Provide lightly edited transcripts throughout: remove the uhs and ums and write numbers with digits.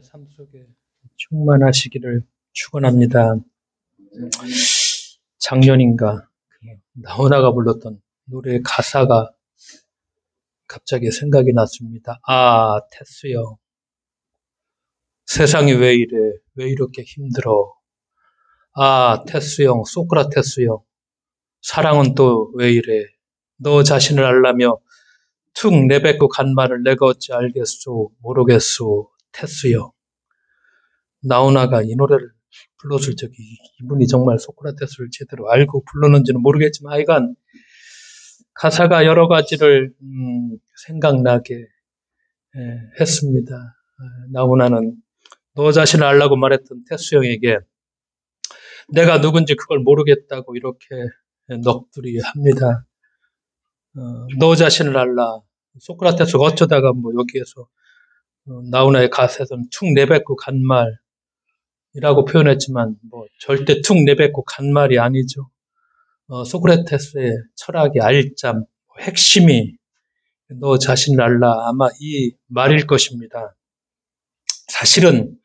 삶 속에 충만하시기를 축원합니다. 작년인가 나훈아가 불렀던 노래의 가사가 갑자기 생각이 났습니다. 아, 테스요. 세상이 왜 이래? 왜 이렇게 힘들어? 아, 테스 형, 소크라테스 형. 사랑은 또 왜 이래? 너 자신을 알라며 툭 내뱉고 간 말을 내가 어찌 알겠소? 모르겠소? 테스 형. 나훈아가 이 노래를 불렀을 적이 이분이 정말 소크라테스를 제대로 알고 불렀는지는 모르겠지만 하여간 가사가 여러 가지를 생각나게 했습니다. 나훈아는 너 자신을 알라고 말했던 테스 형에게 내가 누군지 그걸 모르겠다고 이렇게 넋두리 합니다. 너 자신을 알라. 소크라테스가 어쩌다가 뭐 여기에서 나훈아의 가사에서는 툭 내뱉고 간 말이라고 표현했지만 뭐 절대 툭 내뱉고 간 말이 아니죠. 소크라테스의 철학의 알점, 핵심이 너 자신을 알라 아마 이 말일 것입니다. 사실은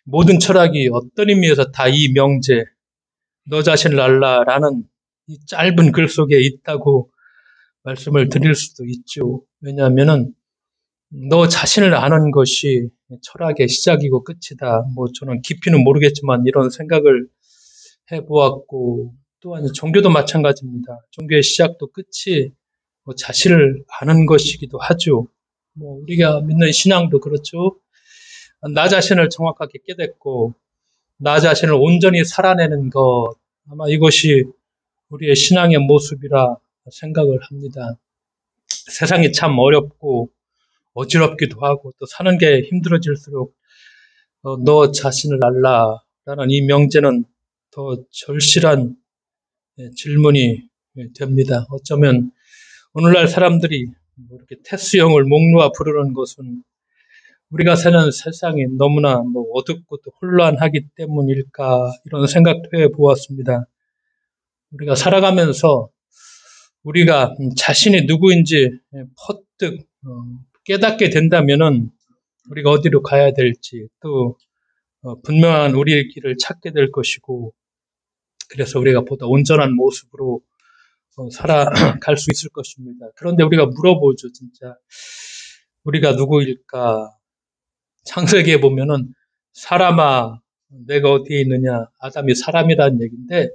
모든 철학이 어떤 의미에서 다 이 명제 너 자신을 알라라는 이 짧은 글 속에 있다고 말씀을 드릴 수도 있죠. 왜냐하면은 너 자신을 아는 것이 철학의 시작이고 끝이다. 뭐 저는 깊이는 모르겠지만 이런 생각을 해보았고 또한 종교도 마찬가지입니다. 종교의 시작도 끝이 뭐 자신을 아는 것이기도 하죠. 뭐 우리가 믿는 신앙도 그렇죠. 나 자신을 정확하게 깨닫고 나 자신을 온전히 살아내는 것 아마 이것이 우리의 신앙의 모습이라 생각을 합니다. 세상이 참 어렵고 어지럽기도 하고 또 사는 게 힘들어질수록 너 자신을 알라라는 이 명제는 더 절실한 질문이 됩니다. 어쩌면 오늘날 사람들이 이렇게 테스형을 목놓아 부르는 것은 우리가 사는 세상이 너무나 어둡고 또 혼란하기 때문일까 이런 생각도 해보았습니다. 우리가 살아가면서 우리가 자신이 누구인지 퍼뜩 깨닫게 된다면은 우리가 어디로 가야 될지 또 분명한 우리의 길을 찾게 될 것이고 그래서 우리가 보다 온전한 모습으로 살아갈 수 있을 것입니다. 그런데 우리가 물어보죠, 진짜. 우리가 누구일까? 창세기에 보면은 사람아, 내가 어디에 있느냐? 아담이 사람이라는 얘기인데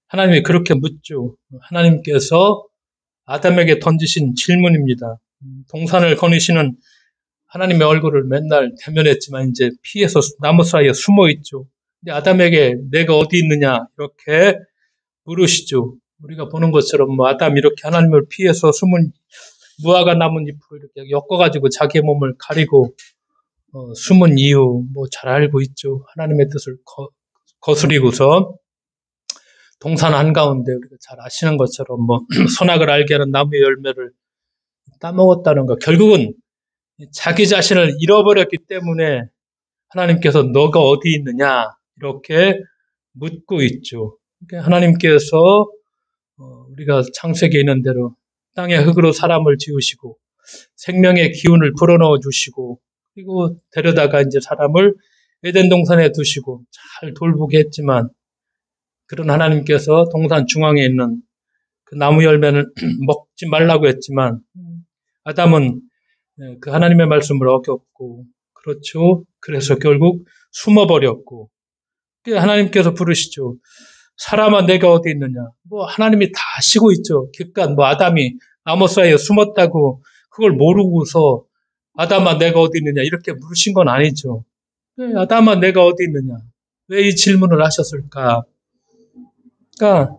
하나님이 그렇게 묻죠. 하나님께서 아담에게 던지신 질문입니다. 동산을 거니시는 하나님의 얼굴을 맨날 대면했지만 이제 피해서 나무 사이에 숨어 있죠. 근데 아담에게 내가 어디 있느냐 이렇게 물으시죠. 우리가 보는 것처럼 아담 이렇게 하나님을 피해서 숨은 무화과 나뭇잎으로 이렇게 엮어가지고 자기의 몸을 가리고 숨은 이유 잘 알고 있죠. 하나님의 뜻을 거스리고서 동산 한가운데 우리가 잘 아시는 것처럼 선악을 알게 하는 나무의 열매를 따먹었다는 것. 결국은 자기 자신을 잃어버렸기 때문에 하나님께서 너가 어디 있느냐 이렇게 묻고 있죠. 그러니까 하나님께서 우리가 창세기에 있는 대로 땅의 흙으로 사람을 지으시고 생명의 기운을 불어넣어 주시고 그리고 데려다가 이제 사람을 에덴 동산에 두시고 잘 돌보게 했지만 그런 하나님께서 동산 중앙에 있는 그 나무 열매는 먹지 말라고 했지만 아담은 그 하나님의 말씀을 어겼고 그렇죠. 그래서 결국 숨어버렸고 하나님께서 부르시죠. 사람아 내가 어디 있느냐. 하나님이 다 아시고 있죠. 그러니까 아담이 나무 사이에 숨었다고 그걸 모르고서 아담아 내가 어디 있느냐 이렇게 물으신 건 아니죠. 아담아 내가 어디 있느냐. 왜 이 질문을 하셨을까? 그러니까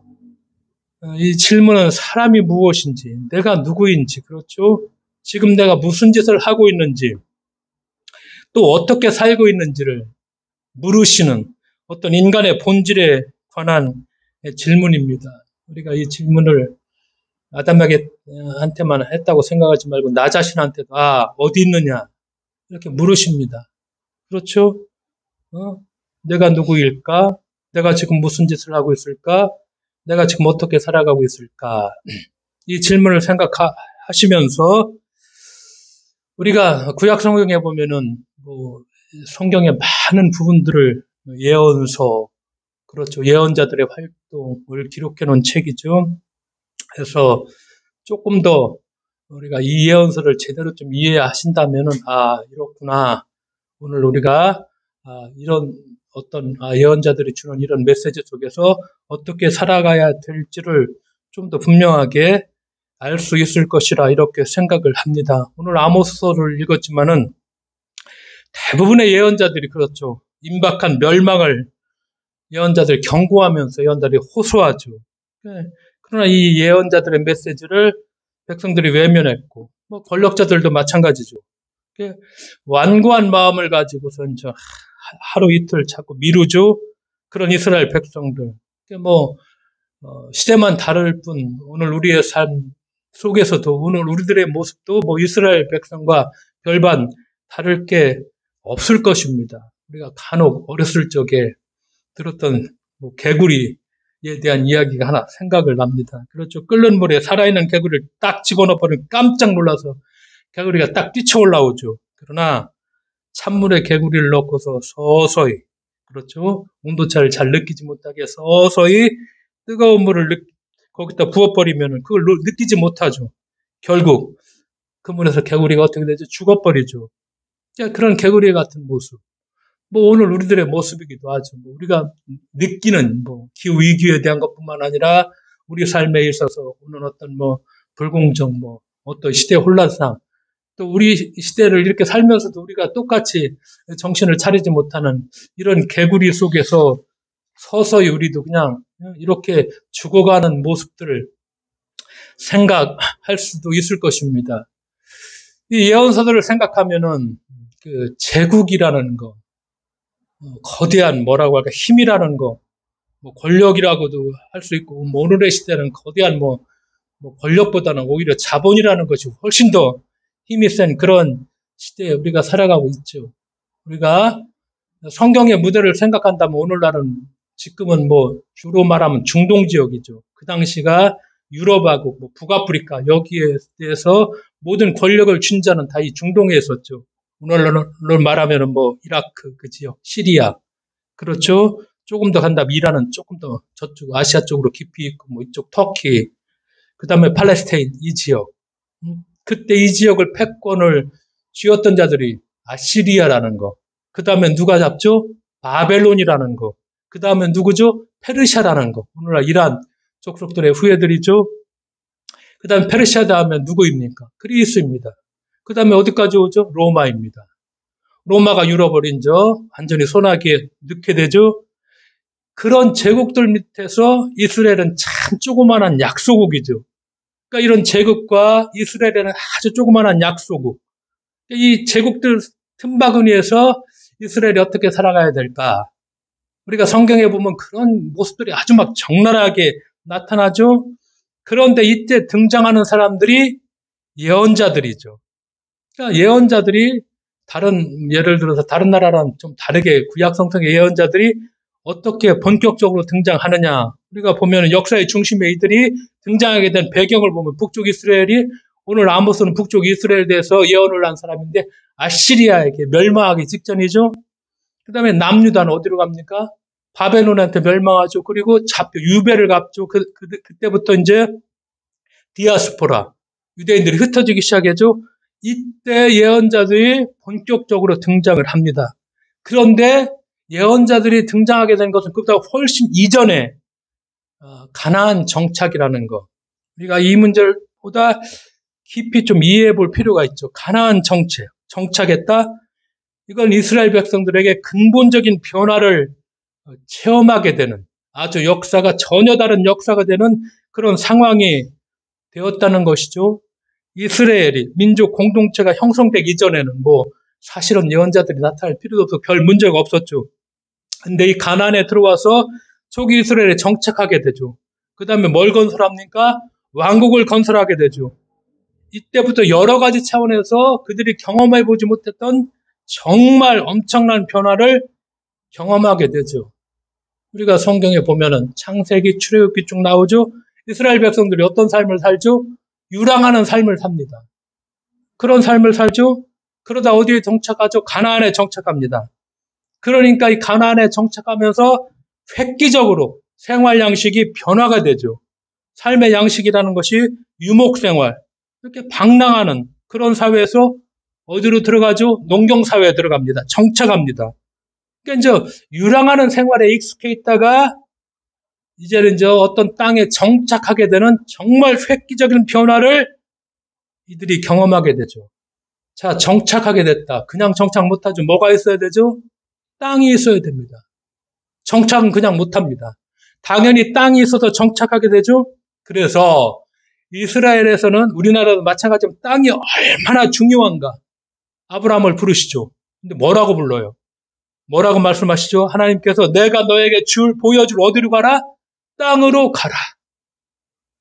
이 질문은 사람이 무엇인지, 내가 누구인지, 그렇죠? 지금 내가 무슨 짓을 하고 있는지, 또 어떻게 살고 있는지를 물으시는 어떤 인간의 본질에 관한 질문입니다. 우리가 이 질문을 아담에게한테만 했다고 생각하지 말고 나 자신한테도 어디 있느냐 이렇게 물으십니다. 그렇죠? 내가 누구일까? 내가 지금 무슨 짓을 하고 있을까? 내가 지금 어떻게 살아가고 있을까? 이 질문을 생각하시면서 우리가 구약 성경에 보면은 성경의 많은 부분들을 예언서, 그렇죠. 예언자들의 활동을 기록해 놓은 책이죠. 그래서 조금 더 우리가 이 예언서를 제대로 좀 이해하신다면은, 이렇구나. 오늘 우리가 이런 어떤 예언자들이 주는 이런 메시지 속에서 어떻게 살아가야 될지를 좀 더 분명하게 알 수 있을 것이라 이렇게 생각을 합니다. 오늘 아모스서를 읽었지만은 대부분의 예언자들이 그렇죠. 임박한 멸망을 예언자들이 경고하면서 예언자들이 호소하죠. 그러나 이 예언자들의 메시지를 백성들이 외면했고, 뭐 권력자들도 마찬가지죠. 완고한 마음을 가지고서 이제 하루 이틀 자꾸 미루죠. 그런 이스라엘 백성들. 시대만 다를 뿐 오늘 우리의 삶 속에서도 오늘 우리들의 모습도 뭐 이스라엘 백성과 별반 다를 게 없을 것입니다. 우리가 간혹 어렸을 적에 들었던 개구리에 대한 이야기가 하나 생각을 납니다. 그렇죠. 끓는 물에 살아있는 개구리를 딱 집어넣어버리면 깜짝 놀라서 개구리가 딱 뛰쳐 올라오죠. 그러나 찬물에 개구리를 넣고서 서서히, 그렇죠. 온도차를 잘 느끼지 못하게 서서히 뜨거운 물을 거기다 부어버리면 그걸 느끼지 못하죠. 결국 그 물에서 개구리가 어떻게 되죠? 죽어버리죠. 그런 개구리 같은 모습. 오늘 우리들의 모습이기도 하죠. 우리가 느끼는 기후 위기에 대한 것뿐만 아니라 우리 삶에 있어서 오늘 어떤 불공정, 어떤 시대 혼란상, 또 우리 시대를 이렇게 살면서도 우리가 똑같이 정신을 차리지 못하는 이런 개구리 속에서 서서히 우리도 그냥 이렇게 죽어가는 모습들을 생각할 수도 있을 것입니다. 이 예언서들을 생각하면은 그 제국이라는 거, 거대한 뭐라고 할까 힘이라는 거, 권력이라고도 할 수 있고, 오늘의 시대는 거대한 권력보다는 오히려 자본이라는 것이 훨씬 더 힘이 센 그런 시대에 우리가 살아가고 있죠. 우리가 성경의 무대를 생각한다면 오늘날은 지금은 주로 말하면 중동 지역이죠. 그 당시가 유럽하고 북아프리카 여기에 대해서 모든 권력을 쥔 자는 다 이 중동에 있었죠. 오늘날로 말하면 이라크 그 지역, 시리아, 그렇죠. 조금 더 간다면 이란은 조금 더 저쪽 아시아 쪽으로 깊이 있고 이쪽 터키, 그 다음에 팔레스타인 이 지역. 그때 이 지역을 패권을 쥐었던 자들이 아시리아라는 거. 그 다음에 누가 잡죠? 바벨론이라는 거. 그 다음에 누구죠? 페르시아라는 거. 오늘날 이란 족속들의 후예들이죠. 그 다음에 페르시아 다음에 누구입니까? 그리스입니다. 그 다음에 어디까지 오죠? 로마입니다. 로마가 유럽을 이제 완전히 소나기에 넣게 되죠. 그런 제국들 밑에서 이스라엘은 참 조그만한 약소국이죠. 그러니까 이런 제국과 이스라엘은 아주 조그만한 약소국. 이 제국들 틈바구니에서 이스라엘이 어떻게 살아가야 될까? 우리가 성경에 보면 그런 모습들이 아주 막 적나라하게 나타나죠. 그런데 이때 등장하는 사람들이 예언자들이죠. 그러니까 예언자들이 예를 들어서 다른 나라랑 좀 다르게 구약 성경의 예언자들이 어떻게 본격적으로 등장하느냐. 우리가 보면 역사의 중심에 이들이 등장하게 된 배경을 보면 북쪽 이스라엘이 오늘 아모스는 북쪽 이스라엘에 대해서 예언을 한 사람인데 아시리아에게 멸망하기 직전이죠. 그 다음에 남유다는 어디로 갑니까? 바벨론한테 멸망하죠. 그리고 유배를 갔죠. 그때부터 이제 디아스포라, 유대인들이 흩어지기 시작했죠. 이때 예언자들이 본격적으로 등장을 합니다. 그런데 예언자들이 등장하게 된 것은 그보다 훨씬 이전에 가나안 정착이라는 것. 우리가 이 문제를 보다 깊이 좀 이해해 볼 필요가 있죠. 가나안 정착했다. 이건 이스라엘 백성들에게 근본적인 변화를 체험하게 되는 아주 역사가 전혀 다른 역사가 되는 그런 상황이 되었다는 것이죠. 이스라엘이 민족 공동체가 형성되기 이전에는 사실은 예언자들이 나타날 필요도 없어 별 문제가 없었죠. 근데 이 가나안에 들어와서 초기 이스라엘에 정착하게 되죠. 그 다음에 뭘 건설합니까? 왕국을 건설하게 되죠. 이때부터 여러 가지 차원에서 그들이 경험해 보지 못했던 정말 엄청난 변화를 경험하게 되죠. 우리가 성경에 보면은 창세기, 출애굽기 쭉 나오죠. 이스라엘 백성들이 어떤 삶을 살죠? 유랑하는 삶을 삽니다. 그런 삶을 살죠. 그러다 어디에 정착하죠? 가나안에 정착합니다. 그러니까 이 가나안에 정착하면서 획기적으로 생활 양식이 변화가 되죠. 삶의 양식이라는 것이 유목생활, 이렇게 방랑하는 그런 사회에서 어디로 들어가죠? 농경사회에 들어갑니다. 정착합니다. 그러니까 이제 유랑하는 생활에 익숙해 있다가 이제는 이제 어떤 땅에 정착하게 되는 정말 획기적인 변화를 이들이 경험하게 되죠. 자, 정착하게 됐다. 그냥 정착 못하죠. 뭐가 있어야 되죠? 땅이 있어야 됩니다. 정착은 그냥 못합니다. 당연히 땅이 있어서 정착하게 되죠. 그래서 이스라엘에서는 우리나라도 마찬가지로 땅이 얼마나 중요한가. 아브라함을 부르시죠. 근데 뭐라고 불러요? 뭐라고 말씀하시죠? 하나님께서 내가 너에게 보여줄 어디로 가라? 땅으로 가라.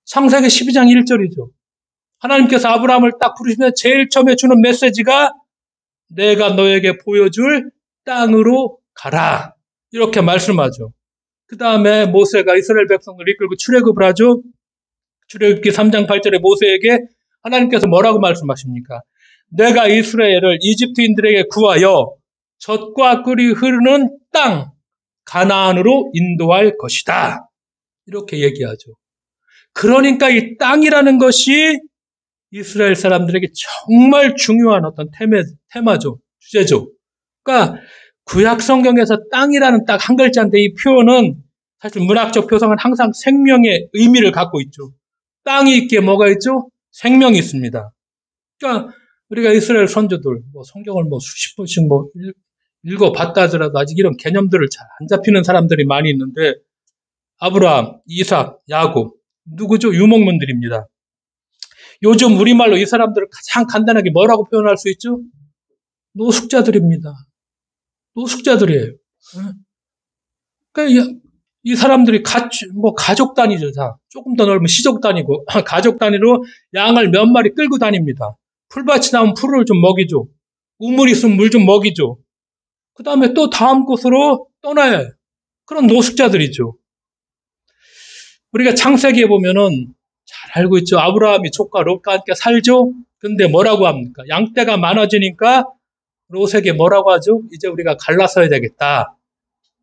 창세기 12장 1절이죠. 하나님께서 아브라함을 딱 부르시면 제일 처음에 주는 메시지가 내가 너에게 보여줄 땅으로 가라. 이렇게 말씀하죠. 그 다음에 모세가 이스라엘 백성을 이끌고 출애굽을 하죠. 출애굽기 3장 8절에 모세에게 하나님께서 뭐라고 말씀하십니까? 내가 이스라엘을 이집트인들에게 구하여 젖과 꿀이 흐르는 땅 가나안으로 인도할 것이다. 이렇게 얘기하죠. 그러니까 이 땅이라는 것이 이스라엘 사람들에게 정말 중요한 어떤 테마죠. 주제죠. 그러니까 구약 성경에서 땅이라는 딱 한 글자인데 이 표현은 사실 문학적 표상은 항상 생명의 의미를 갖고 있죠. 땅이 있기에 뭐가 있죠? 생명이 있습니다. 그러니까 우리가 이스라엘 선조들 성경을 수십 번씩 읽어봤다 하더라도 아직 이런 개념들을 잘 안 잡히는 사람들이 많이 있는데 아브라함, 이삭, 야곱 누구죠? 유목민들입니다. 요즘 우리말로 이 사람들을 가장 간단하게 뭐라고 표현할 수 있죠? 노숙자들입니다. 노숙자들이에요. 그러니까 이 사람들이 가족 단위죠. 다. 조금 더 넓으면 시족 단위고 가족 단위로 양을 몇 마리 끌고 다닙니다. 풀밭이 나오면 풀을 좀 먹이죠. 우물 있으면 물 좀 먹이죠. 그 다음에 또 다음 곳으로 떠나야 해요. 그런 노숙자들이죠. 우리가 창세기에 보면은 잘 알고 있죠. 아브라함이 족과 롯과 함께 살죠. 근데 뭐라고 합니까? 양떼가 많아지니까 롯에게 뭐라고 하죠? 이제 우리가 갈라서야 되겠다.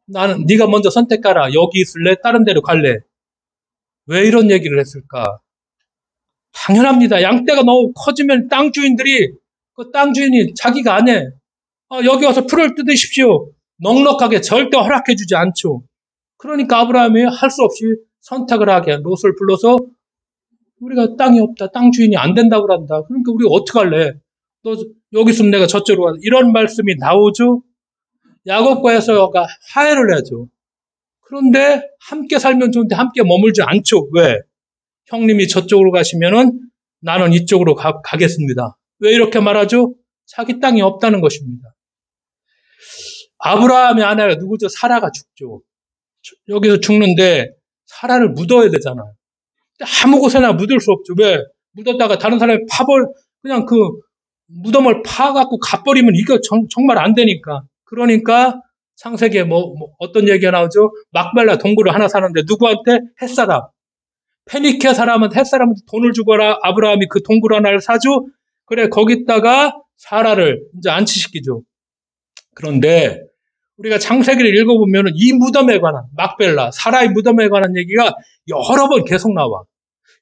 나는 네가 먼저 선택하라. 여기 있을래? 다른 데로 갈래? 왜 이런 얘기를 했을까? 당연합니다. 양떼가 너무 커지면 땅 주인들이 그 땅 주인이 자기가 안 해. 여기 와서 풀을 뜯으십시오. 넉넉하게 절대 허락해 주지 않죠. 그러니까 아브라함이 할 수 없이 선택을 하게 롯을 불러서 우리가 땅이 없다. 땅 주인이 안 된다고 그런다. 그러니까 우리가 어떡할래? 너 여기 있으면 내가 저쪽으로 가. 이런 말씀이 나오죠. 야곱과 에서가 화해를 해야죠. 그런데 함께 살면 좋은데 함께 머물지 않죠. 왜? 형님이 저쪽으로 가시면은 나는 이쪽으로 가겠습니다. 왜 이렇게 말하죠? 자기 땅이 없다는 것입니다. 아브라함의 아내가 누구죠? 사라가 죽죠. 여기서 죽는데 사라를 묻어야 되잖아요. 아무 곳에나 묻을 수 없죠. 왜? 묻었다가 다른 사람이 그냥 그 무덤을 파갖고 가버리면 이거 정말 안 되니까. 그러니까 창세기에 어떤 얘기가 나오죠? 막벨라 동굴을 하나 사는데 누구한테? 햇사람. 페니케 사람은 햇사람한테 돈을 주거라. 아브라함이 그 동굴 하나를 사죠. 그래 거기다가 사라를 이제 안치시키죠. 그런데 우리가 창세기를 읽어보면 이 무덤에 관한 막벨라, 사라의 무덤에 관한 얘기가 여러 번 계속 나와.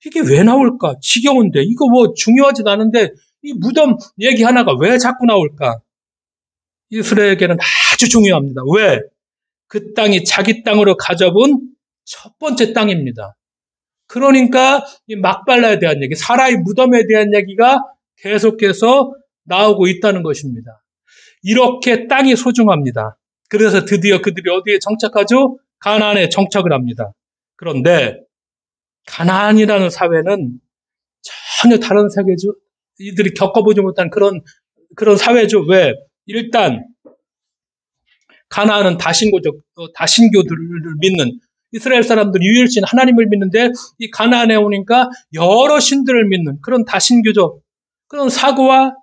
이게 왜 나올까? 지겨운데 이거 중요하지도 않은데 이 무덤 얘기 하나가 왜 자꾸 나올까? 이스라엘에게는 아주 중요합니다. 왜? 그 땅이 자기 땅으로 가져본 첫 번째 땅입니다. 그러니까 이 막발라에 대한 얘기, 사라의 무덤에 대한 얘기가 계속해서 나오고 있다는 것입니다. 이렇게 땅이 소중합니다. 그래서 드디어 그들이 어디에 정착하죠? 가나안에 정착을 합니다. 그런데 가나안이라는 사회는 전혀 다른 세계죠. 이들이 겪어보지 못한 그런 사회죠. 왜? 일단 가나안은 다신교들을 믿는 이스라엘 사람들이 유일신 하나님을 믿는데 이 가나안에 오니까 여러 신들을 믿는 그런 다신교적 그런 사고와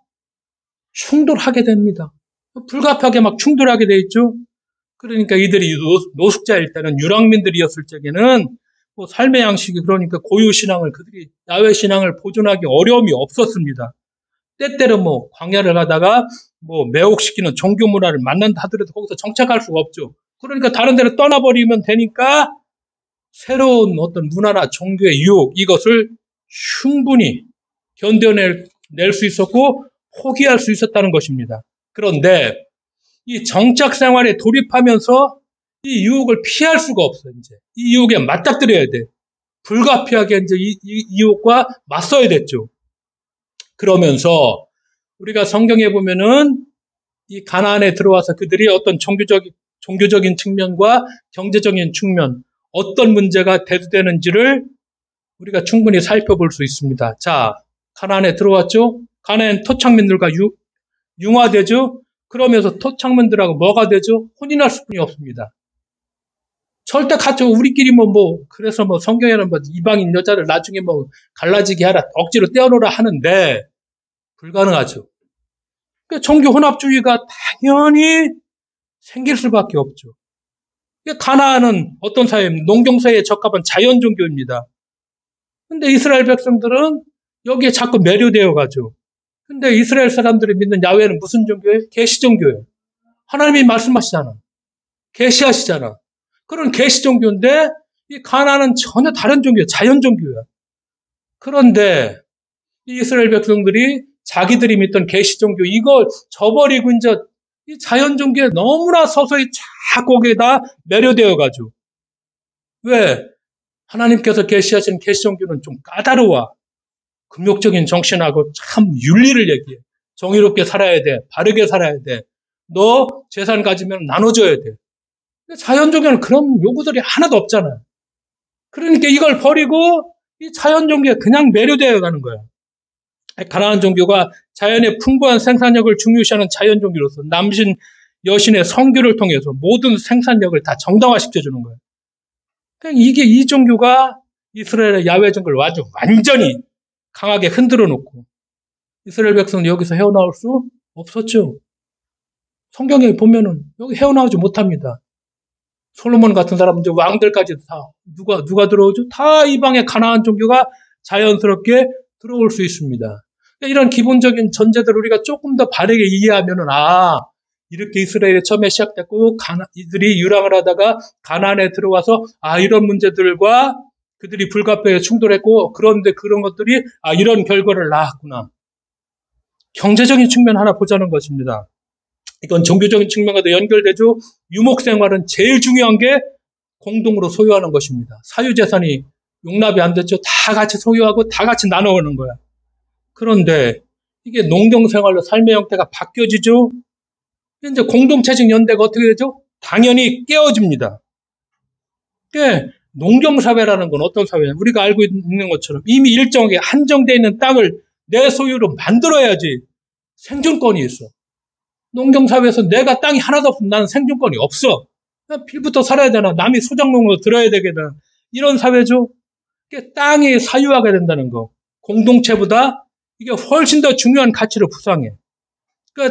충돌하게 됩니다. 불가피하게 막 충돌하게 돼 있죠. 그러니까 이들이 노숙자일 때는 유랑민들이었을 적에는 삶의 양식이 그러니까 고유신앙을 그들이 야외 신앙을 보존하기 어려움이 없었습니다. 때때로 뭐 광야를 가다가 뭐 매혹시키는 종교 문화를 만난다 하더라도 거기서 정착할 수가 없죠. 그러니까 다른 데로 떠나버리면 되니까 새로운 어떤 문화나 종교의 유혹, 이것을 충분히 견뎌낼 수 있었고 포기할 수 있었다는 것입니다. 그런데 이 정착 생활에 돌입하면서 이 유혹을 피할 수가 없어요. 이제 이 유혹에 맞닥뜨려야 돼. 불가피하게 이제 이 유혹과 맞서야 됐죠. 그러면서 우리가 성경에 보면은 이 가나안에 들어와서 그들이 어떤 종교적인 측면과 경제적인 측면, 어떤 문제가 대두되는지를 우리가 충분히 살펴볼 수 있습니다. 자, 가나안에 들어왔죠? 가나안 토착민들과 융화되죠? 그러면서 토착민들하고 뭐가 되죠? 혼인할 수뿐이 없습니다. 절대 같이 우리끼리 그래서 성경에는 이방인 여자를 나중에 갈라지게 하라, 억지로 떼어놓으라 하는데 불가능하죠. 그러니까 종교 혼합주의가 당연히 생길 수밖에 없죠. 가나안은 어떤 사회입니까? 농경사회에 적합한 자연 종교입니다. 근데 이스라엘 백성들은 여기에 자꾸 매료되어 가죠. 근데 이스라엘 사람들이 믿는 야훼는 무슨 종교예요? 계시 종교예요. 하나님이 말씀하시잖아. 계시하시잖아. 그런 계시 종교인데 이 가나안은 전혀 다른 종교예요. 자연 종교야. 그런데 이 이스라엘 백성들이 자기들이 믿던 계시 종교 이걸 저버리고 이제 이 자연 종교에 너무나 서서히 자꾸 거기에다 매료되어 가죠. 왜? 하나님께서 계시하신 계시 종교는 좀 까다로워. 금욕적인 정신하고 참 윤리를 얘기해. 정의롭게 살아야 돼. 바르게 살아야 돼. 너 재산 가지면 나눠줘야 돼. 자연종교는 그런 요구들이 하나도 없잖아. 그러니까 이걸 버리고 이 자연종교에 그냥 매료되어 가는 거야. 가나안 종교가 자연의 풍부한 생산력을 중요시하는 자연종교로서 남신, 여신의 성교를 통해서 모든 생산력을 다 정당화시켜주는 거야. 그러니까 이게 이 종교가 이스라엘의 야훼 종교를 아주 완전히 강하게 흔들어 놓고 이스라엘 백성은 여기서 헤어나올 수 없었죠. 성경에 보면은 여기 헤어나오지 못합니다. 솔로몬 같은 사람, 이제 왕들까지 다 누가 들어오죠? 다 이방의 가나안 종교가 자연스럽게 들어올 수 있습니다. 그러니까 이런 기본적인 전제들을 우리가 조금 더 바르게 이해하면은 이렇게 이스라엘이 처음에 시작됐고 이들이 유랑을 하다가 가나안에 들어와서 이런 문제들과 그들이 불가피하게 충돌했고 그런데 그런 것들이 이런 결과를 낳았구나. 경제적인 측면 하나 보자는 것입니다. 이건 종교적인 측면과도 연결되죠. 유목생활은 제일 중요한 게 공동으로 소유하는 것입니다. 사유재산이 용납이 안 됐죠. 다 같이 소유하고 다 같이 나눠오는 거야. 그런데 이게 농경생활로 삶의 형태가 바뀌어지죠. 이제 공동체적 연대가 어떻게 되죠? 당연히 깨어집니다. 농경사회라는 건 어떤 사회냐? 우리가 알고 있는 것처럼 이미 일정하게 한정되어 있는 땅을 내 소유로 만들어야지 생존권이 있어. 농경사회에서 내가 땅이 하나도 없으면 나는 생존권이 없어. 필부터 살아야 되나? 남이 수작농으로 들어야 되겠나? 이런 사회죠. 땅이 사유하게 된다는 거. 공동체보다 이게 훨씬 더 중요한 가치를 부상해.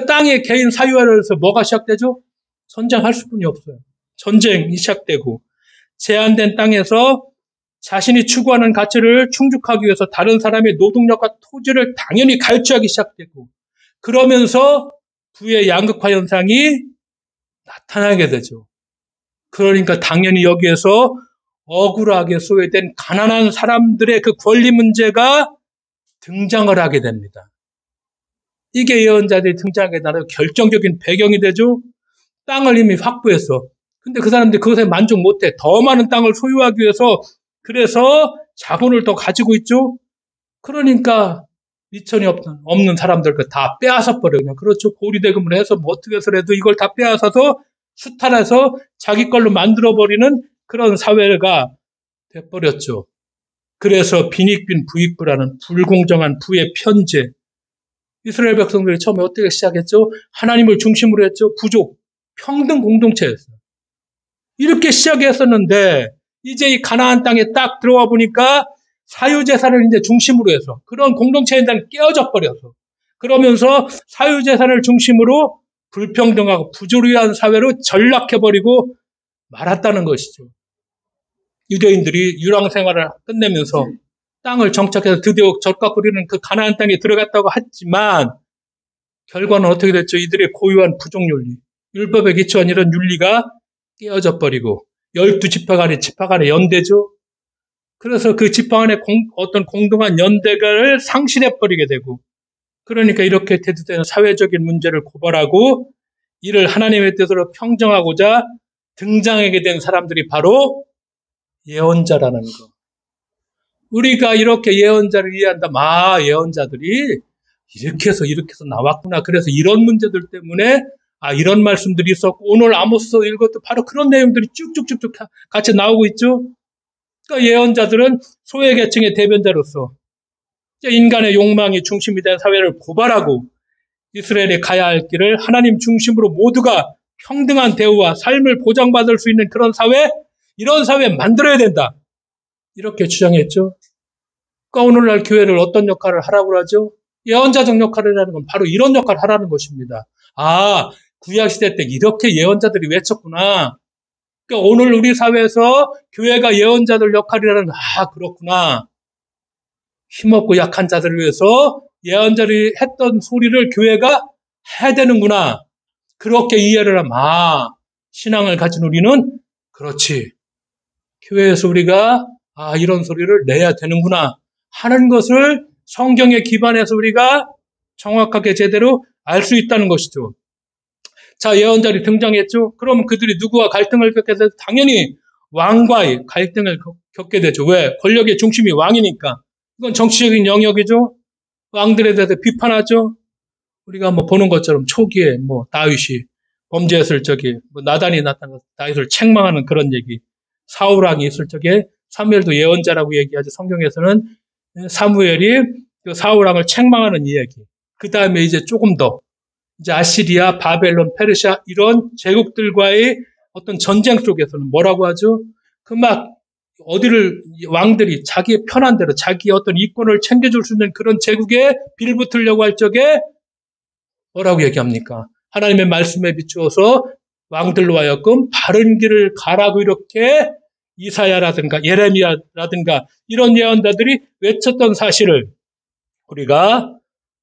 땅의 개인 사유화로서 뭐가 시작되죠? 전쟁할 수뿐이 없어요. 전쟁이 시작되고 제한된 땅에서 자신이 추구하는 가치를 충족하기 위해서 다른 사람의 노동력과 토지를 당연히 갈취하기 시작되고 그러면서 부의 양극화 현상이 나타나게 되죠. 그러니까 당연히 여기에서 억울하게 소외된 가난한 사람들의 그 권리 문제가 등장을 하게 됩니다. 이게 예언자들이 등장하게 되는 결정적인 배경이 되죠. 땅을 이미 확보했어. 근데 그 사람들이 그것에 만족 못해. 더 많은 땅을 소유하기 위해서 그래서 자본을 더 가지고 있죠. 그러니까 미천이 없는 사람들 다 빼앗아 버려. 그냥 그렇죠. 고리대금을 해서 어떻게 해서라도 이걸 다 빼앗아서 수탈해서 자기 걸로 만들어 버리는 그런 사회가 돼버렸죠. 그래서 빈익빈 부익부라는 불공정한 부의 편제. 이스라엘 백성들이 처음에 어떻게 시작했죠? 하나님을 중심으로 했죠. 부족, 평등 공동체였어요. 이렇게 시작했었는데 이제 이 가나안 땅에 딱 들어와 보니까 사유재산을 이제 중심으로 해서 그런 공동체에 대한 깨어져 버려서 그러면서 사유재산을 중심으로 불평등하고 부조리한 사회로 전락해버리고 말았다는 것이죠. 유대인들이 유랑 생활을 끝내면서 땅을 정착해서 드디어 젖과 꿀이는 그 가나안 땅에 들어갔다고 했지만 결과는 어떻게 됐죠? 이들의 고유한 부족윤리, 율법에 기초한 이런 윤리가 깨어져 버리고 12지파 간의 연대죠. 그래서 그 지파 간의 어떤 공동한 연대를 상실해 버리게 되고, 그러니까 이렇게 대두되는 사회적인 문제를 고발하고 이를 하나님의 뜻으로 평정하고자 등장하게 된 사람들이 바로 예언자라는 거. 우리가 이렇게 예언자를 이해한다면, 예언자들이 이렇게 해서 나왔구나. 그래서 이런 문제들 때문에 이런 말씀들이 있었고, 오늘 아모스 읽어도 바로 그런 내용들이 쭉쭉쭉쭉 같이 나오고 있죠. 그러니까 예언자들은 소외계층의 대변자로서 인간의 욕망이 중심이 된 사회를 고발하고 이스라엘이 가야 할 길을 하나님 중심으로 모두가 평등한 대우와 삶을 보장받을 수 있는 그런 사회, 이런 사회 만들어야 된다. 이렇게 주장했죠. 그러니까 오늘날 교회를 어떤 역할을 하라고 하죠? 예언자적 역할을 하는 건 바로 이런 역할을 하라는 것입니다. 구약시대 때 이렇게 예언자들이 외쳤구나. 그러니까 오늘 우리 사회에서 교회가 예언자들 역할이라는, 그렇구나. 힘없고 약한 자들을 위해서 예언자들이 했던 소리를 교회가 해야 되는구나. 그렇게 이해를 하면, 신앙을 가진 우리는, 그렇지. 교회에서 우리가, 이런 소리를 내야 되는구나 하는 것을 성경에 기반해서 우리가 정확하게 제대로 알 수 있다는 것이죠. 자, 예언자들이 등장했죠. 그러면 그들이 누구와 갈등을 겪게 되죠? 당연히 왕과의 갈등을 겪게 되죠. 왜? 권력의 중심이 왕이니까. 이건 정치적인 영역이죠. 왕들에 대해서 비판하죠. 우리가 보는 것처럼 초기에 다윗이 범죄했을 적에 나단이 나타나서 다윗을 책망하는 그런 얘기. 사울 왕이 있을 적에 사무엘도 예언자라고 얘기하죠. 성경에서는 사무엘이 그 사울 왕을 책망하는 이야기. 그 다음에 이제 조금 더 이제 아시리아, 바벨론, 페르시아 이런 제국들과의 어떤 전쟁 속에서는 뭐라고 하죠? 어디를 왕들이 자기의 편한 대로 자기의 어떤 이권을 챙겨줄 수 있는 그런 제국에 빌붙으려고 할 적에 뭐라고 얘기합니까? 하나님의 말씀에 비추어서 왕들로 하여금 바른 길을 가라고 이렇게 이사야라든가 예레미야라든가 이런 예언자들이 외쳤던 사실을 우리가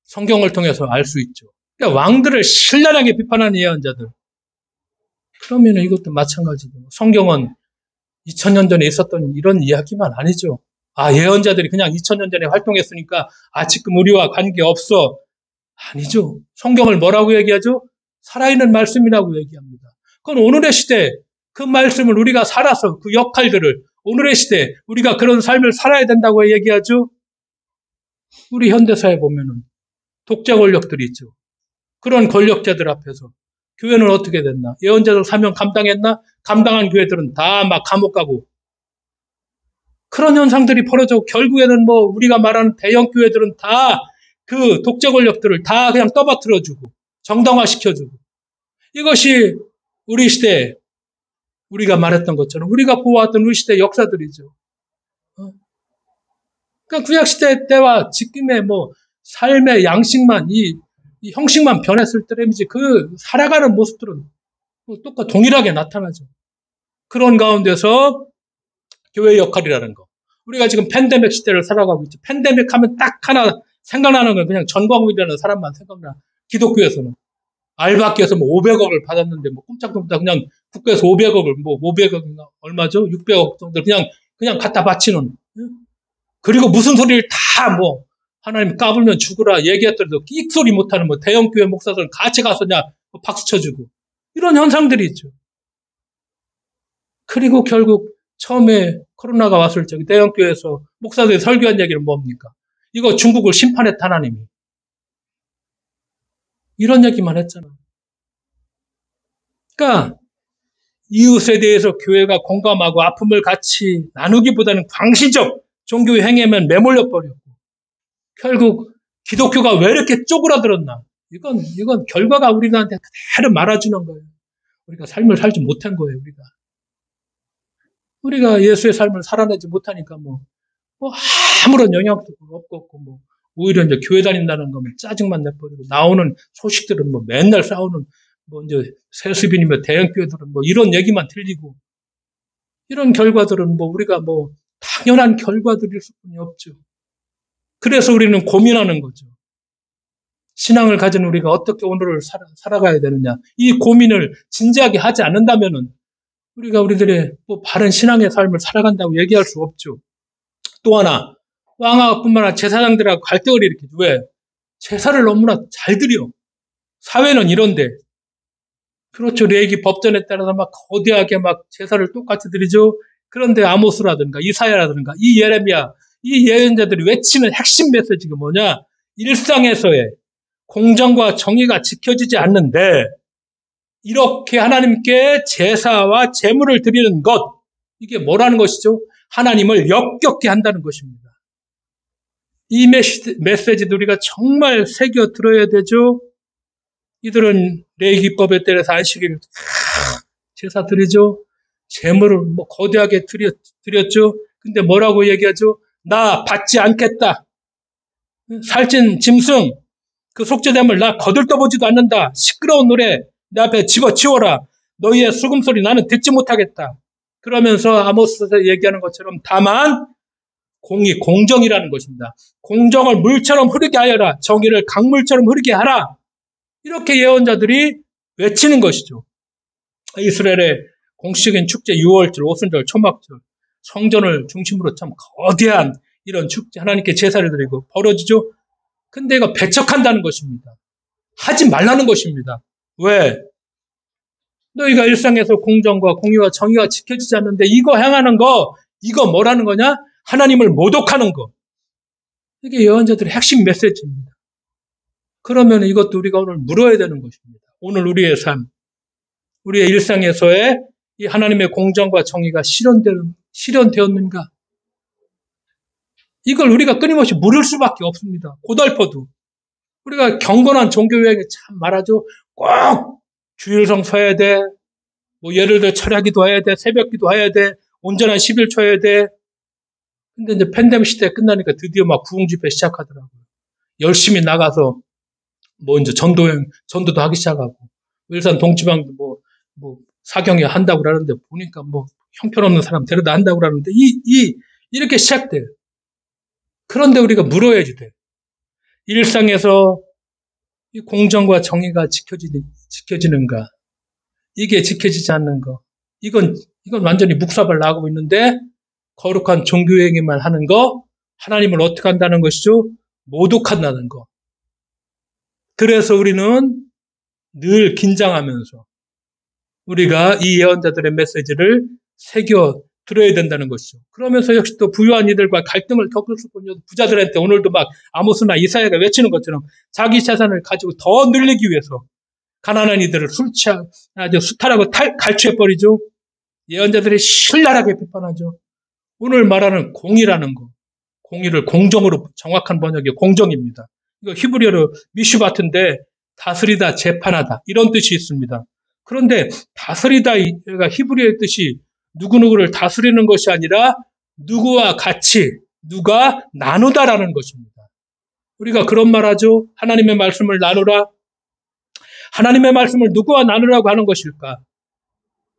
성경을 통해서 알 수 있죠. 그러니까 왕들을 신랄하게 비판하는 예언자들. 그러면 이것도 마찬가지고 성경은 2000년 전에 있었던 이런 이야기만 아니죠. 예언자들이 그냥 2000년 전에 활동했으니까 지금 우리와 관계없어. 아니죠. 성경을 뭐라고 얘기하죠? 살아있는 말씀이라고 얘기합니다. 그건 오늘의 시대 그 말씀을 우리가 살아서 그 역할들을 오늘의 시대 우리가 그런 삶을 살아야 된다고 얘기하죠. 우리 현대사에 보면은 독재 권력들이 있죠. 그런 권력자들 앞에서 교회는 어떻게 됐나? 예언자들 사명 감당했나? 감당한 교회들은 다 막 감옥 가고 그런 현상들이 벌어져 결국에는 우리가 말하는 대형 교회들은 다 그 독재 권력들을 다 그냥 떠받들어주고 정당화시켜주고 이것이 우리 시대 우리가 말했던 것처럼 우리가 보아왔던 우리 시대 역사들이죠. 그러니까 구약시대 때와 지금의 삶의 양식만 이 형식만 변했을 때이지 그 살아가는 모습들은 똑같 동일하게 나타나죠. 그런 가운데서 교회의 역할이라는 거. 우리가 지금 팬데믹 시대를 살아가고 있죠. 팬데믹 하면 딱 하나 생각나는 건 그냥 전광훈이라는 사람만 생각나. 기독교에서는. 알바끼에서 500억을 받았는데 꼼짝꼼짝 그냥 국가에서 500억을 500억인가 얼마죠? 600억 정도 그냥 갖다 바치는. 그리고 무슨 소리를 다 하나님 까불면 죽으라 얘기했더라도 끽소리 못하는 대형 교회 목사들은 같이 가서냐 박수 쳐주고 이런 현상들이 있죠. 그리고 결국 처음에 코로나가 왔을 적에 대형 교회에서 목사들이 설교한 얘기는 뭡니까? 이거 중국을 심판했다 하나님이. 이런 얘기만 했잖아. 그러니까 이웃에 대해서 교회가 공감하고 아픔을 같이 나누기보다는 광시적 종교 행위에만 매몰려 버렸고 결국 기독교가 왜 이렇게 쪼그라들었나? 이건 결과가 우리한테 그대로 말아주는 거예요. 우리가 삶을 살지 못한 거예요, 우리가 예수의 삶을 살아내지 못하니까 아무런 영향도 없고 오히려 이제 교회 다닌다는 거면 짜증만 내버리고 나오는 소식들은 맨날 싸우는 이제 세습인이며 대형교회들은 이런 얘기만 들리고 이런 결과들은 우리가 당연한 결과들일 수뿐이 없죠. 그래서 우리는 고민하는 거죠. 신앙을 가진 우리가 어떻게 오늘을 살아가야 되느냐. 이 고민을 진지하게 하지 않는다면은 우리가 우리들의 뭐 바른 신앙의 삶을 살아간다고 얘기할 수 없죠. 또 하나, 왕아뿐만 아니라 제사장들하고 갈등을 일으키죠. 왜? 제사를 너무나 잘 드려. 사회는 이런데. 그렇죠. 레위기 법전에 따라서 막 거대하게 막 제사를 똑같이 드리죠. 그런데 아모스라든가 이사야라든가 이 예레미야, 이 예언자들이 외치는 핵심 메시지가 뭐냐? 일상에서의 공정과 정의가 지켜지지 않는데 이렇게 하나님께 제사와 제물을 드리는 것, 이게 뭐라는 것이죠? 하나님을 역겹게 한다는 것입니다. 이 메시지도 우리가 정말 새겨 들어야 되죠. 이들은 레위기법에 따라서 안식일 제사 드리죠. 제물을 뭐 거대하게 드렸죠. 근데 뭐라고 얘기하죠? 나 받지 않겠다. 살찐 짐승, 그 속죄됨을 나 거들떠보지도 않는다. 시끄러운 노래 내 앞에 집어치워라. 너희의 수금소리 나는 듣지 못하겠다. 그러면서 아모스에서 얘기하는 것처럼 다만 공의, 공정이라는 것입니다. 공정을 물처럼 흐르게 하여라. 정의를 강물처럼 흐르게 하라. 이렇게 예언자들이 외치는 것이죠. 이스라엘의 공식적인 축제 6월절, 오순절, 초막절, 성전을 중심으로 참 거대한 이런 축제, 하나님께 제사를 드리고 벌어지죠. 근데 이거 배척한다는 것입니다. 하지 말라는 것입니다. 왜? 너희가 일상에서 공정과 공의와 정의가 지켜지지 않는데 이거 행하는 거, 이거 뭐라는 거냐? 하나님을 모독하는 거. 이게 예언자들의 핵심 메시지입니다. 그러면 이것도 우리가 오늘 물어야 되는 것입니다. 오늘 우리의 삶, 우리의 일상에서의 이 하나님의 공정과 정의가 실현되었는가? 이걸 우리가 끊임없이 물을 수밖에 없습니다. 고달퍼도. 우리가 경건한 종교여행에 참 말하죠. 꼭 주일성 서야 돼. 뭐 예를 들어 철야기도 해야 돼. 새벽기도 해야 돼. 온전한 11초 해야 돼. 근데 이제 팬데믹 시대 끝나니까 드디어 막 구흥집회 시작하더라고요. 열심히 나가서 뭐 이제 전도도 하기 시작하고 일산 동지방도 뭐 사경에 한다고 그러는데 보니까 뭐 형편없는 사람 데려다 한다고 그러는데 이렇게 시작돼요. 그런데 우리가 물어야지 돼. 일상에서 이 공정과 정의가 지켜지는가? 이게 지켜지지 않는 거. 이건 완전히 묵사발 나가고 있는데 거룩한 종교행위만 하는 거, 하나님을 어떻게 한다는 것이죠? 모독한다는 거. 그래서 우리는 늘 긴장하면서 우리가 이 예언자들의 메시지를 새겨 들어야 된다는 것이죠. 그러면서 역시 또 부유한 이들과 갈등을 겪을 수뿐이요. 부자들한테 오늘도 막 아모스나 이사야가 외치는 것처럼 자기 재산을 가지고 더 늘리기 위해서 가난한 이들을 아주 수탈하고 갈취해버리죠. 예언자들이 신랄하게 비판하죠. 오늘 말하는 공의라는 거, 공의를 공정으로 정확한 번역이 공정입니다. 이거 히브리어로 미슈바트인데 다스리다, 재판하다 이런 뜻이 있습니다. 그런데 다스리다가 히브리어의 뜻이 누구누구를 다스리는 것이 아니라 누구와 같이 누가 나누다라는 것입니다. 우리가 그런 말 하죠. 하나님의 말씀을 나누라. 하나님의 말씀을 누구와 나누라고 하는 것일까?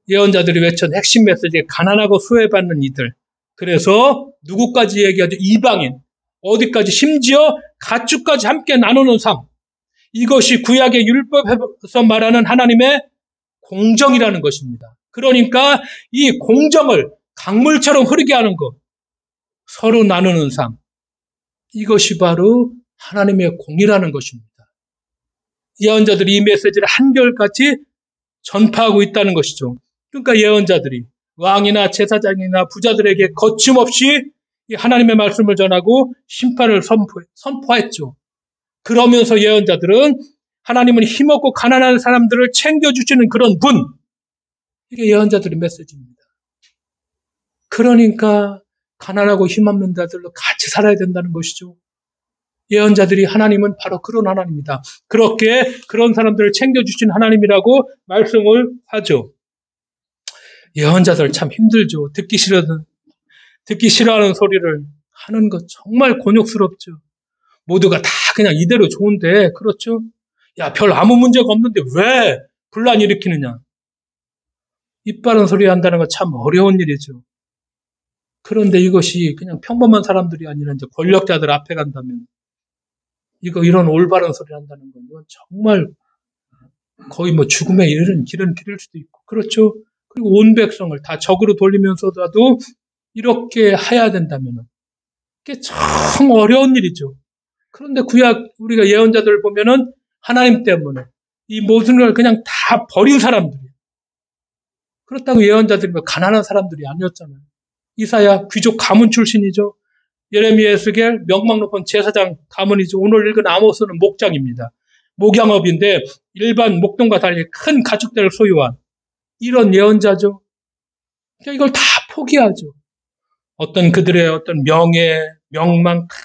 예언자들이 외친 핵심 메시지, 가난하고 수혜받는 이들. 그래서 누구까지 얘기하죠? 이방인. 어디까지? 심지어 가축까지 함께 나누는 삶. 이것이 구약의 율법에서 말하는 하나님의 공정이라는 것입니다. 그러니까 이 공정을 강물처럼 흐르게 하는 것, 서로 나누는 삶. 이것이 바로 하나님의 공이라는 것입니다. 예언자들이 이 메시지를 한결같이 전파하고 있다는 것이죠. 그러니까 예언자들이 왕이나 제사장이나 부자들에게 거침없이 하나님의 말씀을 전하고 심판을 선포했죠. 그러면서 예언자들은 하나님은 힘없고 가난한 사람들을 챙겨주시는 그런 분. 이게 예언자들의 메시지입니다. 그러니까 가난하고 힘없는 자들로 같이 살아야 된다는 것이죠. 예언자들이 하나님은 바로 그런 하나님이다. 그렇게 그런 사람들을 챙겨주신 하나님이라고 말씀을 하죠. 예언자들 참 힘들죠. 듣기 싫어하는 소리를 하는 것 정말 곤욕스럽죠. 모두가 다 그냥 이대로 좋은데, 그렇죠? 야, 별 아무 문제가 없는데 왜 분란 일으키느냐? 입 바른 소리 한다는 건 참 어려운 일이죠. 그런데 이것이 그냥 평범한 사람들이 아니라 이제 권력자들 앞에 간다면 이런 올바른 소리를 한다는 건 이건 정말 거의 뭐 죽음에 이르는 길은 길일 수도 있고, 그렇죠? 그리고 온 백성을 다 적으로 돌리면서도 이렇게 해야 된다면 그게 참 어려운 일이죠. 그런데 구약 우리가 예언자들을 보면은 하나님 때문에 이 모든 걸 그냥 다 버린 사람들이에요. 그렇다고 예언자들이 뭐 가난한 사람들이 아니었잖아요. 이사야 귀족 가문 출신이죠. 예레미야 에스겔 명망 높은 제사장 가문이죠. 오늘 읽은 아모스는 목장입니다. 목양업인데 일반 목동과 달리 큰 가축들을 소유한 이런 예언자죠. 그러니까 이걸 다 포기하죠. 어떤 그들의 어떤 명예, 명망 다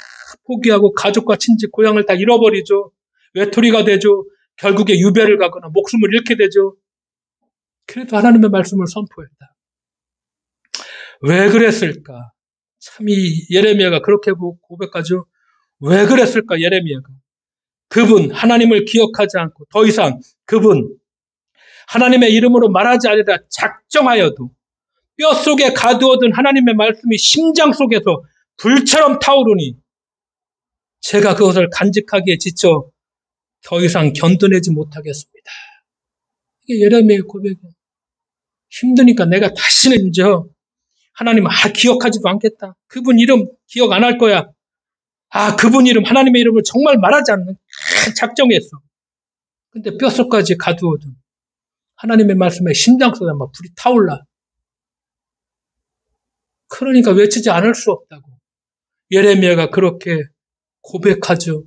포기하고 가족과 친지, 고향을 다 잃어버리죠. 외톨이가 되죠. 결국에 유배를 가거나 목숨을 잃게 되죠. 그래도 하나님의 말씀을 선포했다. 왜 그랬을까? 참 이 예레미야가 그렇게 고백하죠. 왜 그랬을까 예레미야가. 그분 하나님을 기억하지 않고 더 이상 그분 하나님의 이름으로 말하지 않으라 작정하여도 뼛속에 가두어둔 하나님의 말씀이 심장 속에서 불처럼 타오르니 제가 그것을 간직하기에 지쳐 더 이상 견뎌내지 못하겠습니다. 이게 예레미야의 고백이에요. 힘드니까 내가 다시는 이제 하나님 기억하지도 않겠다. 그분 이름 기억 안 할 거야. 그분 이름 하나님의 이름을 정말 말하지 않는 작정했어. 근데 뼛속까지 가두어둔 하나님의 말씀에 심장 속에 막 불이 타올라. 그러니까 외치지 않을 수 없다고. 예레미야가 그렇게 고백하죠.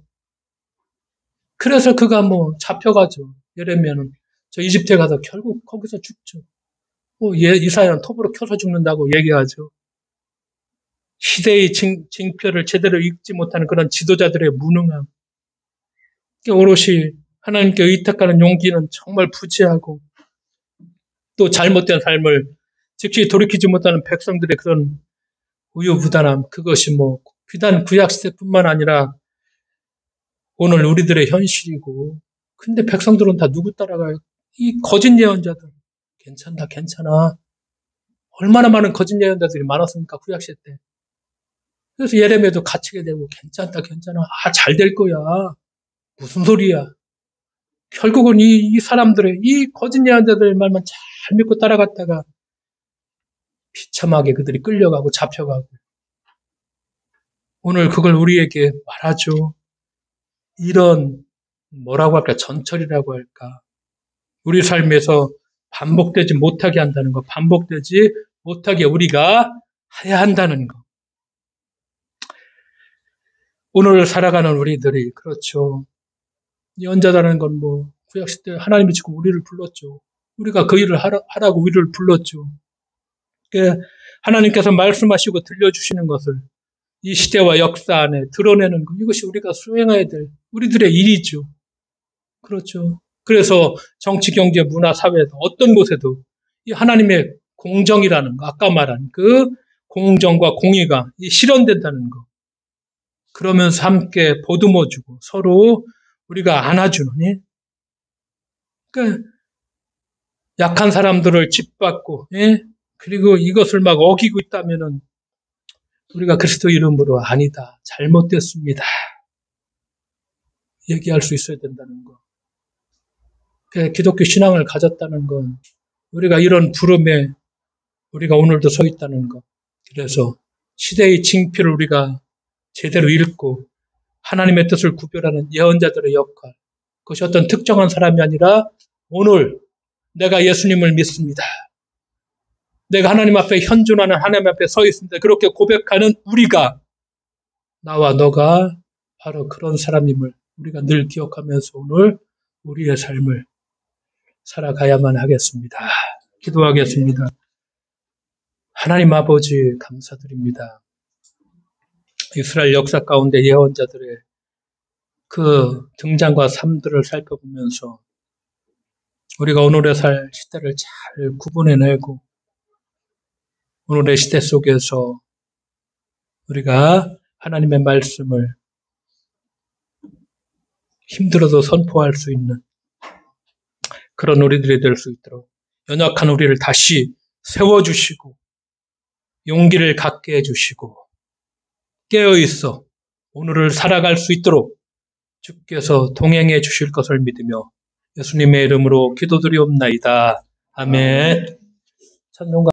그래서 그가 잡혀가죠. 예레미야는 저 이집트에 가서 결국 거기서 죽죠. 이사야는 톱으로 켜서 죽는다고 얘기하죠. 시대의 징표를 제대로 읽지 못하는 그런 지도자들의 무능함. 오롯이 하나님께 의탁하는 용기는 정말 부재하고 또 잘못된 삶을 즉시 돌이키지 못하는 백성들의 그런 우유부단함. 그것이 비단 구약시대뿐만 아니라 오늘 우리들의 현실이고, 근데 백성들은 다 누구 따라가요? 이 거짓 예언자들. 괜찮다, 괜찮아. 얼마나 많은 거짓 예언자들이 많았습니까? 구약시대 때. 그래서 예레미야도 갇히게 되고, 괜찮다, 괜찮아. 잘 될 거야. 무슨 소리야. 결국은 이 사람들의, 이 거짓 예언자들의 말만 잘 믿고 따라갔다가 비참하게 그들이 끌려가고 잡혀가고. 오늘 그걸 우리에게 말하죠. 이런 뭐라고 할까? 전철이라고 할까? 우리 삶에서 반복되지 못하게 한다는 거, 반복되지 못하게 우리가 해야 한다는 거. 오늘 살아가는 우리들이 그렇죠. 예언자라는 건 구약시대 하나님이 지금 우리를 불렀죠. 우리가 그 일을 하라고 우리를 불렀죠. 하나님께서 말씀하시고 들려주시는 것을 이 시대와 역사 안에 드러내는 것, 이것이 우리가 수행해야 될 우리들의 일이죠. 그렇죠. 그래서 정치, 경제, 문화, 사회에서 어떤 곳에도 이 하나님의 공정이라는 거, 아까 말한 그 공정과 공의가 실현된다는 거. 그러면서 함께 보듬어주고 서로 우리가 안아주는, 그러니까 약한 사람들을 짓밟고, 그리고 이것을 막 어기고 있다면은 우리가 그리스도 이름으로 아니다, 잘못됐습니다, 얘기할 수 있어야 된다는 거. 기독교 신앙을 가졌다는 건 우리가 이런 부름에 우리가 오늘도 서 있다는 것. 그래서 시대의 징표를 우리가 제대로 읽고 하나님의 뜻을 구별하는 예언자들의 역할. 그것이 어떤 특정한 사람이 아니라 오늘 내가 예수님을 믿습니다. 내가 하나님 앞에 현존하는 하나님 앞에 서 있습니다. 그렇게 고백하는 우리가, 나와 너가 바로 그런 사람임을 우리가 늘 기억하면서 오늘 우리의 삶을 살아가야만 하겠습니다. 기도하겠습니다. 하나님 아버지 감사드립니다. 이스라엘 역사 가운데 예언자들의 그 등장과 삶들을 살펴보면서 우리가 오늘의 시대를 잘 구분해내고 오늘의 시대 속에서 우리가 하나님의 말씀을 힘들어도 선포할 수 있는 그런 우리들이 될 수 있도록 연약한 우리를 다시 세워주시고 용기를 갖게 해주시고 깨어있어 오늘을 살아갈 수 있도록 주께서 동행해 주실 것을 믿으며 예수님의 이름으로 기도드리옵나이다. 아멘. 찬송가